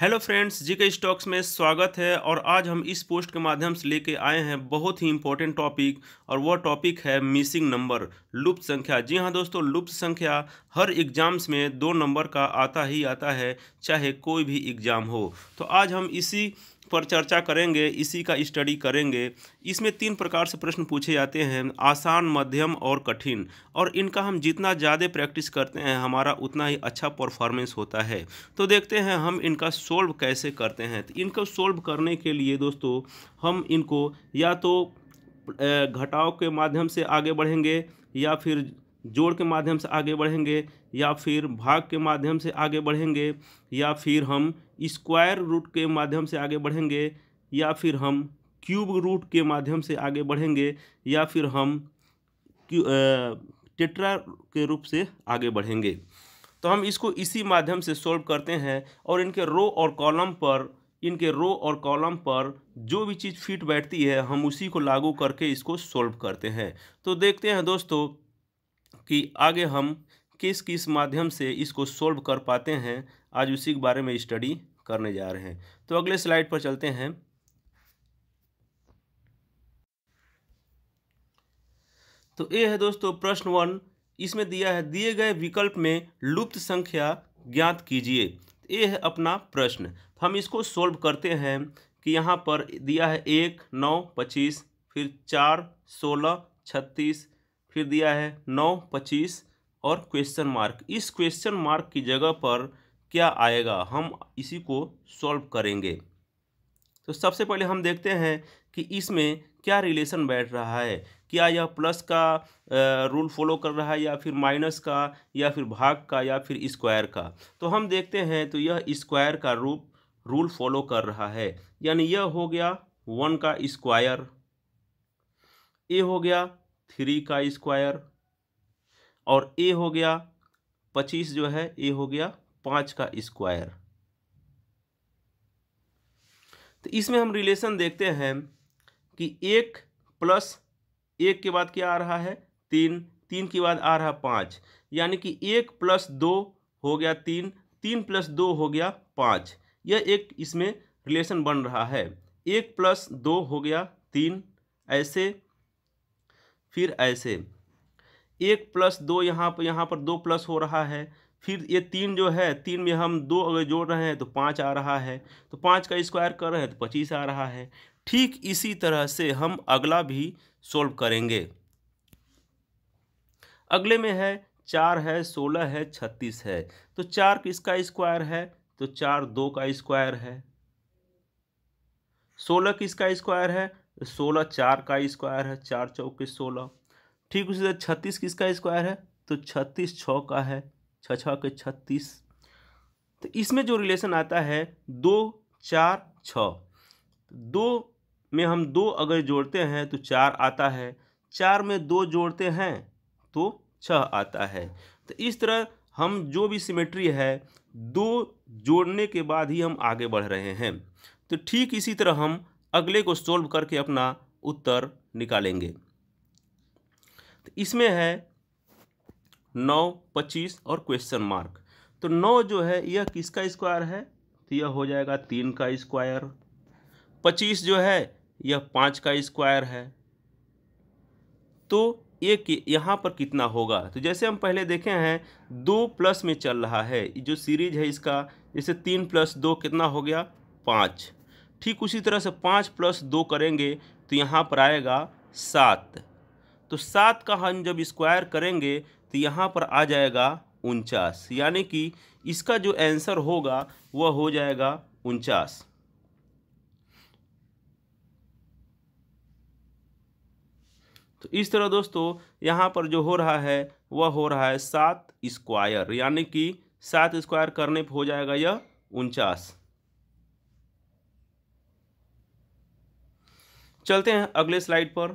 Hello friends, जी के stocks में स्वागत है। और आज हम इस पोस्ट के माध्यम से लेके आए हैं बहुत ही इंपॉर्टेंट टॉपिक, और वह टॉपिक है मिसिंग नंबर, लुप्त संख्या। जी हाँ दोस्तों, लुप्त संख्या हर एग्जाम्स में 2 नंबर का आता ही आता है, चाहे कोई भी एग्ज़ाम हो। तो आज हम इसी पर चर्चा करेंगे, इसी का स्टडी करेंगे। इसमें 3 प्रकार से प्रश्न पूछे जाते हैं, आसान, मध्यम और कठिन। और इनका हम जितना ज़्यादा प्रैक्टिस करते हैं हमारा उतना ही अच्छा परफॉर्मेंस होता है। तो देखते हैं हम इनका सोल्व कैसे करते हैं। तो इनको सोल्व करने के लिए दोस्तों हम इनको या तो घटाव के माध्यम से आगे बढ़ेंगे, या फिर जोड़ के माध्यम से आगे बढ़ेंगे, या फिर भाग के माध्यम से आगे बढ़ेंगे, या फिर हम स्क्वायर रूट के माध्यम से आगे बढ़ेंगे, या फिर हम क्यूब रूट के माध्यम से आगे बढ़ेंगे, या फिर हम टेट्रा के रूप से आगे बढ़ेंगे। तो हम इसको इसी माध्यम से सॉल्व करते हैं, और इनके रो और कॉलम पर जो भी चीज़ फिट बैठती है हम उसी को लागू करके इसको सॉल्व करते हैं। तो देखते हैं दोस्तों कि आगे हम किस किस माध्यम से इसको सॉल्व कर पाते हैं। आज उसी के बारे में स्टडी करने जा रहे हैं। तो अगले स्लाइड पर चलते हैं। तो ये है दोस्तों प्रश्न 1। इसमें दिया है, दिए गए विकल्प में लुप्त संख्या ज्ञात कीजिए। ये है अपना प्रश्न। हम इसको सॉल्व करते हैं कि यहाँ पर दिया है 1, 9, 25, फिर 4, 16, 36, फिर दिया है 9, 25 और क्वेश्चन मार्क। इस क्वेश्चन मार्क की जगह पर क्या आएगा, हम इसी को सॉल्व करेंगे। तो सबसे पहले हम देखते हैं कि इसमें क्या रिलेशन बैठ रहा है। क्या यह प्लस का रूल फॉलो कर रहा है, या फिर माइनस का, या फिर भाग का, या फिर स्क्वायर का। तो हम देखते हैं तो यह स्क्वायर का रूल फॉलो कर रहा है। यानी यह हो गया 1 का स्क्वायर, ए हो गया 3 का स्क्वायर, और ए हो गया 25 जो है, ए हो गया 5 का स्क्वायर। तो इसमें हम रिलेशन देखते हैं कि 1 प्लस 1 के बाद क्या आ रहा है, 3, 3 के बाद आ रहा 5, यानी कि 1 प्लस 2 हो गया 3, 3 प्लस 2 हो गया 5। यह एक इसमें रिलेशन बन रहा है। 1 प्लस 2 हो गया 3, ऐसे फिर ऐसे 1 प्लस 2, यहाँ पर 2 प्लस हो रहा है। फिर ये 3 जो है, 3 में हम 2 अगर जोड़ रहे हैं तो 5 आ रहा है, तो 5 का स्क्वायर कर रहे हैं तो 25 आ रहा है। ठीक इसी तरह से हम अगला भी सोल्व करेंगे। अगले में है 4 है, 16 है, 36 है। तो 4 किसका स्क्वायर है, तो 4 2 का स्क्वायर है। 16 किसका स्क्वायर है, 16 4 का स्क्वायर है, 4 चौके 16। ठीक उसी तरह 36 किसका स्क्वायर है, तो 36 6 का है, 6 6 के 36। तो इसमें जो रिलेशन आता है 2 4 6, 2 में हम 2 अगर जोड़ते हैं तो 4 आता है, 4 में 2 जोड़ते हैं तो 6 आता है। तो इस तरह हम जो भी सिमेट्री है 2 जोड़ने के बाद ही हम आगे बढ़ रहे हैं। तो ठीक इसी तरह हम अगले को सोल्व करके अपना उत्तर निकालेंगे। तो इसमें है 9, 25 और क्वेश्चन मार्क। तो 9 जो है यह किसका स्क्वायर है, तो यह हो जाएगा 3 का स्क्वायर। 25 जो है यह 5 का स्क्वायर है। तो ये यहाँ पर कितना होगा, तो जैसे हम पहले देखे हैं 2 प्लस में चल रहा है जो सीरीज है इसका, जैसे 3 प्लस 2 कितना हो गया 5। ठीक उसी तरह से 5 प्लस 2 करेंगे तो यहाँ पर आएगा 7। तो 7 का हम जब स्क्वायर करेंगे तो यहाँ पर आ जाएगा 49, यानी कि इसका जो आंसर होगा वह हो जाएगा 49। तो इस तरह दोस्तों यहाँ पर जो हो रहा है वह हो रहा है 7 स्क्वायर, यानी कि 7 स्क्वायर करने पर हो जाएगा यह 49। चलते हैं अगले स्लाइड पर।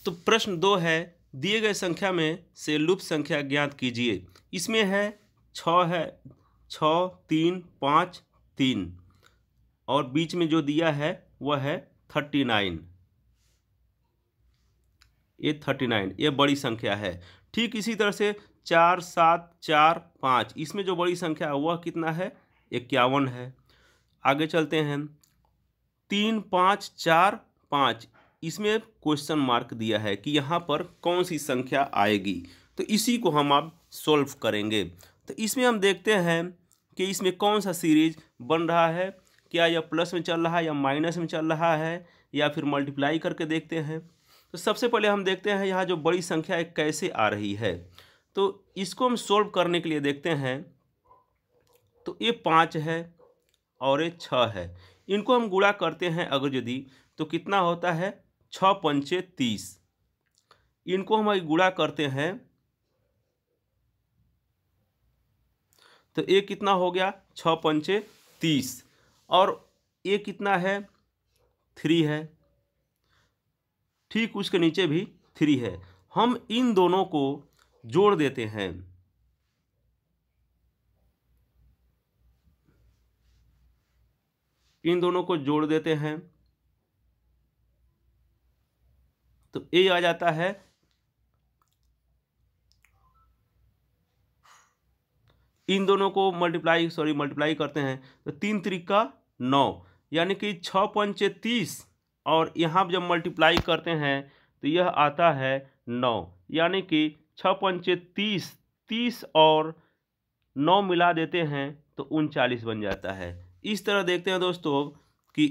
तो प्रश्न 2 है, दिए गए संख्या में से लुप्त संख्या ज्ञात कीजिए। इसमें है 6 3 5 3, और बीच में जो दिया है वह है 39। ये 39 ये बड़ी संख्या है। ठीक इसी तरह से 4 7 4 5, इसमें जो बड़ी संख्या है वह कितना है? 51 है। आगे चलते हैं, 3 5 4 5, इसमें क्वेश्चन मार्क दिया है कि यहाँ पर कौन सी संख्या आएगी, तो इसी को हम अब सॉल्व करेंगे। तो इसमें हम देखते हैं कि इसमें कौन सा सीरीज बन रहा है, क्या यह प्लस में चल रहा है या माइनस में चल रहा है या फिर मल्टीप्लाई करके देखते हैं। तो सबसे पहले हम देखते हैं यहाँ जो बड़ी संख्या है कैसे आ रही है, तो इसको हम सॉल्व करने के लिए देखते हैं। तो ये 5 है और ये 6 है, इनको हम गुणा करते हैं अगर यदि, तो कितना होता है? 6 पंचे 30। इनको हम गुणा करते हैं तो ये कितना हो गया? 6 पंचे 30, और ये कितना है? 3 है। ठीक उसके नीचे भी 3 है। हम इन दोनों को जोड़ देते हैं। इन दोनों को जोड़ देते हैं तो ये आ जाता है, इन दोनों को मल्टीप्लाई करते हैं तो 3 त्रिका 9, यानी कि 6 पंचे 30, और यहाँ जब मल्टीप्लाई करते हैं तो यह आता है 9, यानी कि 6 पंचे 30, 30 और 9 मिला देते हैं तो 39 बन जाता है। इस तरह देखते हैं दोस्तों कि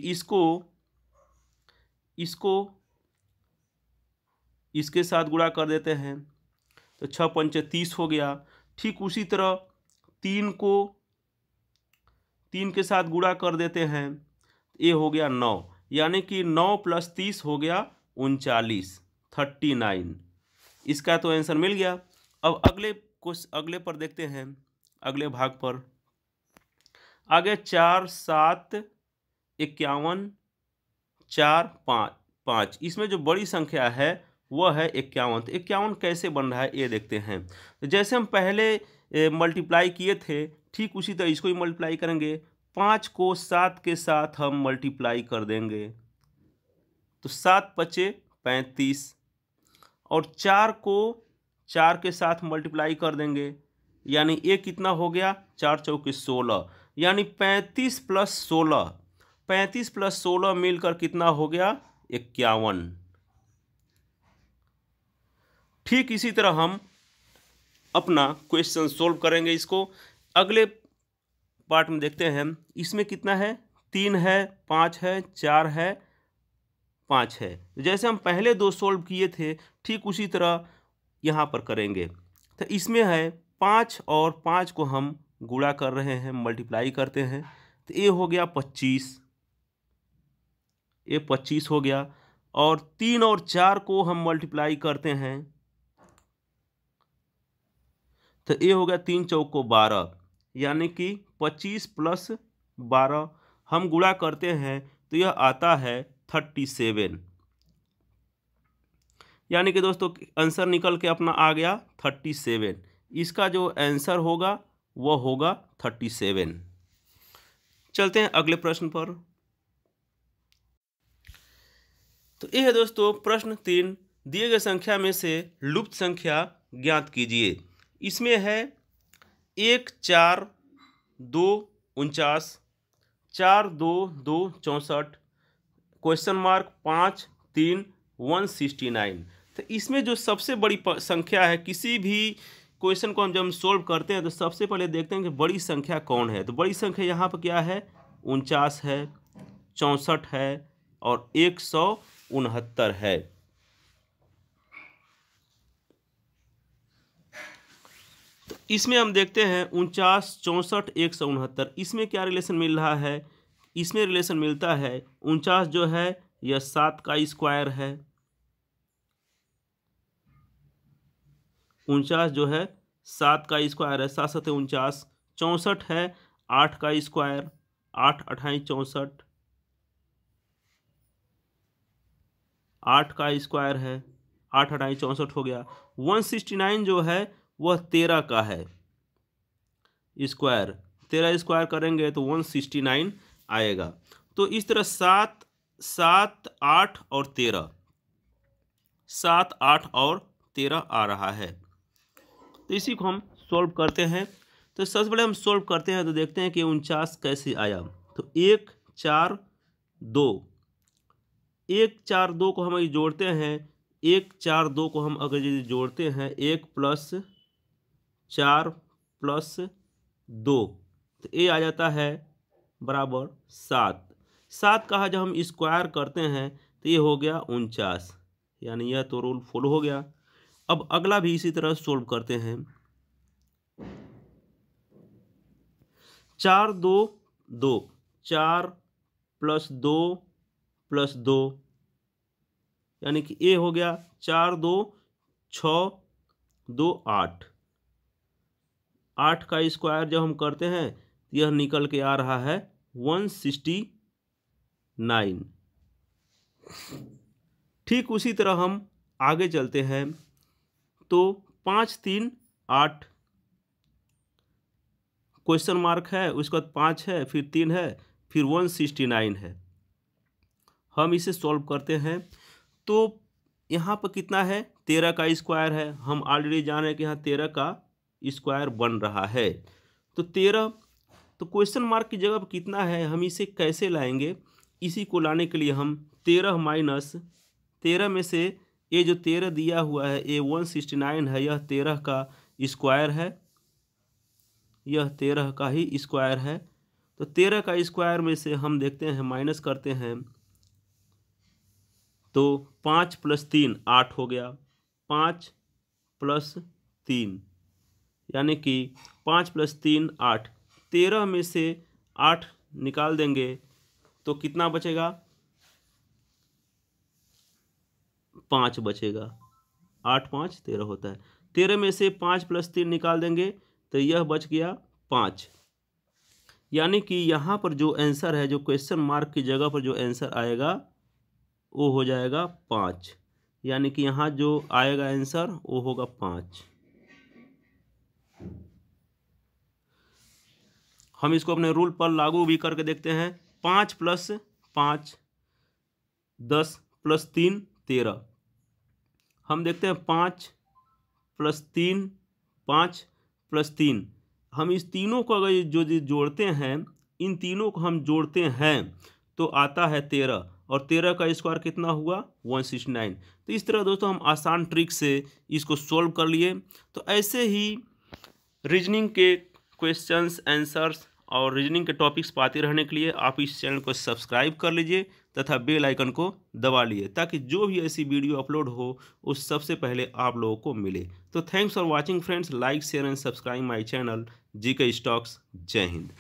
इसको इसके साथ गुणा कर देते हैं तो 6 पंचे 30 हो गया। ठीक उसी तरह 3 को 3 के साथ गुणा कर देते हैं, ये हो गया 9, यानी कि 9 + 30 हो गया 39, 39। इसका तो आंसर मिल गया। अब अगले पर देखते हैं, अगले भाग पर आगे 4 7 51 4 5, इसमें जो बड़ी संख्या है वह है 51। तो 51 कैसे बन रहा है ये देखते हैं। तो जैसे हम पहले मल्टीप्लाई किए थे, ठीक उसी तरह इसको ही मल्टीप्लाई करेंगे। 5 को 7 के साथ हम मल्टीप्लाई कर देंगे तो 7 पचे 35, और 4 को 4 के साथ मल्टीप्लाई कर देंगे, यानी ये कितना हो गया? 4 चौके 16, यानी 35 + 16, 35 + 16 मिलकर कितना हो गया? 51। ठीक इसी तरह हम अपना क्वेश्चन सोल्व करेंगे। इसको अगले पार्ट में देखते हैं। इसमें कितना है? 3 है, 5 है, 4 है, 5 है। जैसे हम पहले 2 सोल्व किए थे ठीक उसी तरह यहाँ पर करेंगे। तो इसमें है 5 और 5 को हम गुणा कर रहे हैं, मल्टीप्लाई करते हैं तो ये हो गया 25, ये 25 हो गया। और 3 और 4 को हम मल्टीप्लाई करते हैं तो ये हो गया 3 चौको 12, यानी कि 25 + 12 हम गुणा करते हैं तो यह आता है 37, यानी कि दोस्तों आंसर निकल के अपना आ गया 37। इसका जो आंसर होगा वह होगा 37। चलते हैं अगले प्रश्न पर। तो यह है दोस्तों प्रश्न 3, दिए गए संख्या में से लुप्त संख्या ज्ञात कीजिए। इसमें है 1 4 2 49, 4 2 2 64, क्वेश्चन मार्क 5 3 169। तो इसमें जो सबसे बड़ी संख्या है, किसी भी क्वेश्चन को हम जब सोल्व करते हैं तो सबसे पहले देखते हैं कि बड़ी संख्या कौन है। तो बड़ी संख्या यहाँ पर क्या है? 49 है, 64 है और 169 है। तो इसमें हम देखते हैं 49 64 169, इसमें क्या रिलेशन मिल रहा है? इसमें रिलेशन मिलता है 49 जो है यह 7 का स्क्वायर है, 49 जो है 7 का स्क्वायर है, 7 7 49, 64 है 8 का स्क्वायर, 8 8 64, 8 का स्क्वायर है, 8 8 64 हो गया। 169 जो है वह 13 का है स्क्वायर, 13 स्क्वायर करेंगे तो 169 आएगा। तो इस तरह 7 7 8 और 13, 7 8 और 13 आ रहा है। तो इसी को हम सॉल्व करते हैं। तो सबसे पहले हम सॉल्व करते हैं तो देखते हैं कि 49 कैसे आया। तो 1 4 2, 1 4 2 को हम जोड़ते हैं। 1 4 2 को हम अगर यदि जोड़ते हैं 1 प्लस 4 प्लस 2, तो ये आ जाता है बराबर 7। 7 का जब हम स्क्वायर करते हैं तो ये हो गया 49, यानी यह तो रूल फॉलो हो गया। अब अगला भी इसी तरह सोल्व करते हैं। 4 2 2, 4 प्लस 2 प्लस 2, यानी कि ये हो गया 4 2 6 2 8। 8 का स्क्वायर जब हम करते हैं तो यह निकल के आ रहा है 169। ठीक उसी तरह हम आगे चलते हैं। तो 5 3 8 क्वेश्चन मार्क है, उसके बाद 5 है, फिर 3 है, फिर 169 है। हम इसे सॉल्व करते हैं। तो यहाँ पर कितना है, 13 का स्क्वायर है। हम ऑलरेडी जान रहे हैं कि यहाँ 13 का स्क्वायर बन रहा है। तो 13, तो क्वेश्चन मार्क की जगह पर कितना है, हम इसे कैसे लाएंगे। इसी को लाने के लिए हम 13 माइनस 13 में से ये जो 13 दिया हुआ है ये 169 है, यह 13 का स्क्वायर है, यह 13 का ही स्क्वायर है। तो 13 का स्क्वायर में से हम देखते हैं माइनस करते हैं तो 5 प्लस 3 8 हो गया। 5 प्लस 3 यानी कि 5 प्लस 3 8। 13 में से 8 निकाल देंगे तो कितना बचेगा, 5 बचेगा। 8 5 13 होता है। 13 में से 5 प्लस 3 निकाल देंगे तो यह बच गया 5। यानी कि यहाँ पर जो आंसर है, जो क्वेश्चन मार्क की जगह पर जो आंसर आएगा वो हो जाएगा 5। यानी कि यहाँ जो आएगा आंसर वो होगा 5। हम इसको अपने रूल पर लागू भी करके देखते हैं। 5 प्लस 5 10 प्लस 3 13। हम देखते हैं 5 प्लस 3 5 प्लस 3। हम इस तीनों को अगर जो जोड़ते हैं, इन तीनों को हम जोड़ते हैं तो आता है 13, और 13 का स्क्वायर कितना हुआ 169। तो इस तरह दोस्तों हम आसान ट्रिक से इसको सॉल्व कर लिए। तो ऐसे ही रीजनिंग के क्वेश्चंस आंसर्स और रीजनिंग के टॉपिक्स पाते रहने के लिए आप इस चैनल को सब्सक्राइब कर लीजिए तथा बेल आइकन को दबा लिए, ताकि जो भी ऐसी वीडियो अपलोड हो उस सबसे पहले आप लोगों को मिले। तो thanks for watching friends, like share and subscribe my channel GK stocks. जय हिंद।